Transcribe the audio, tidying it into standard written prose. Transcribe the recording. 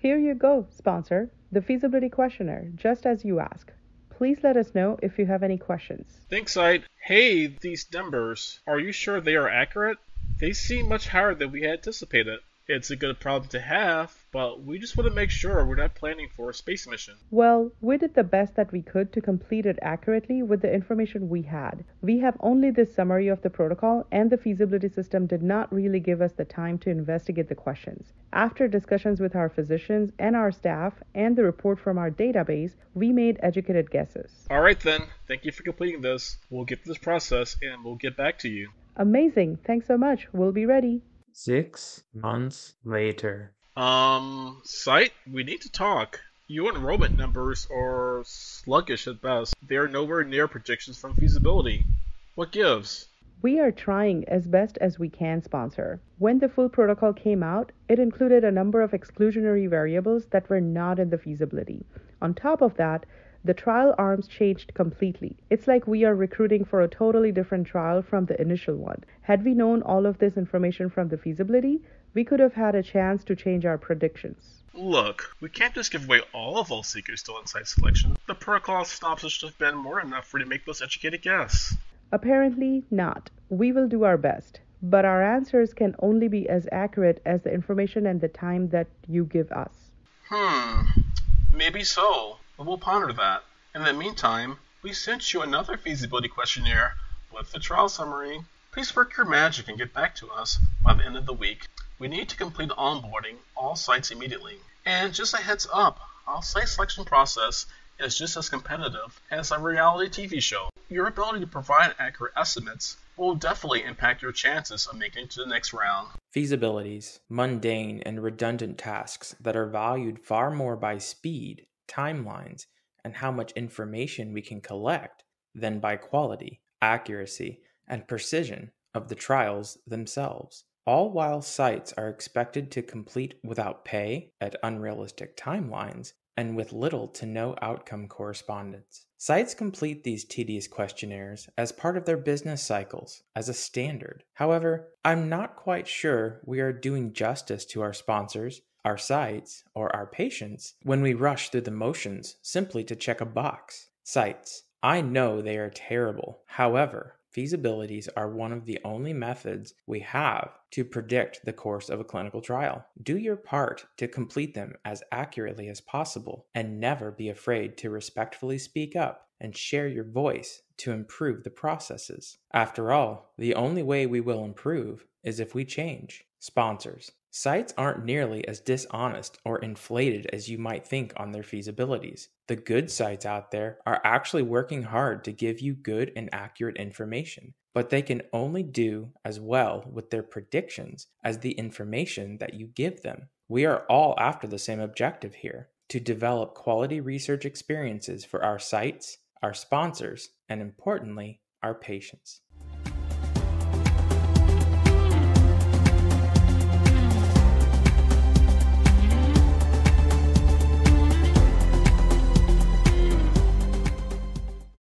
Here you go, sponsor, the feasibility questionnaire, just as you asked. Please let us know if you have any questions. Thanks, Ide. Hey, these numbers, are you sure they are accurate? They seem much higher than we had anticipated. It's a good problem to have, but we just want to make sure we're not planning for a space mission. Well, we did the best that we could to complete it accurately with the information we had. We have only this summary of the protocol, and the feasibility system did not really give us the time to investigate the questions. After discussions with our physicians and our staff and the report from our database, we made educated guesses. Alright then, thank you for completing this. We'll get through this process and we'll get back to you. Amazing, thanks so much, we'll be ready. 6 months later. Site, we need to talk. Your enrollment numbers are sluggish at best. They are nowhere near projections from feasibility. What gives? We are trying as best as we can, sponsor. When the full protocol came out, it included a number of exclusionary variables that were not in the feasibility. On top of that, the trial arms changed completely. It's like we are recruiting for a totally different trial from the initial one. Had we known all of this information from the feasibility, we could have had a chance to change our predictions. Look, we can't just give away all of our seekers to on-site selection. The protocol synopsis should have been more enough for you to make those educated guess. Apparently not. We will do our best. But our answers can only be as accurate as the information and the time that you give us. Maybe so. But we'll ponder that. In the meantime, we sent you another feasibility questionnaire with the trial summary. Please work your magic and get back to us by the end of the week. We need to complete onboarding all sites immediately. And just a heads up, our site selection process is just as competitive as a reality TV show. Your ability to provide accurate estimates will definitely impact your chances of making it to the next round. Feasibilities, mundane and redundant tasks that are valued far more by speed, timelines, and how much information we can collect than by quality, accuracy, and precision of the trials themselves. All while sites are expected to complete without pay at unrealistic timelines and with little to no outcome correspondence. Sites complete these tedious questionnaires as part of their business cycles as a standard. However, I'm not quite sure we are doing justice to our sponsors, our sites, or our patients when we rush through the motions simply to check a box. Sites, I know they are terrible. However, feasibilities are one of the only methods we have to predict the course of a clinical trial. Do your part to complete them as accurately as possible, and never be afraid to respectfully speak up and share your voice to improve the processes. After all, the only way we will improve is if we change. Sponsors, sites aren't nearly as dishonest or inflated as you might think on their feasibilities. The good sites out there are actually working hard to give you good and accurate information, but they can only do as well with their predictions as the information that you give them. We are all after the same objective here, to develop quality research experiences for our sites, our sponsors, and importantly, our patients.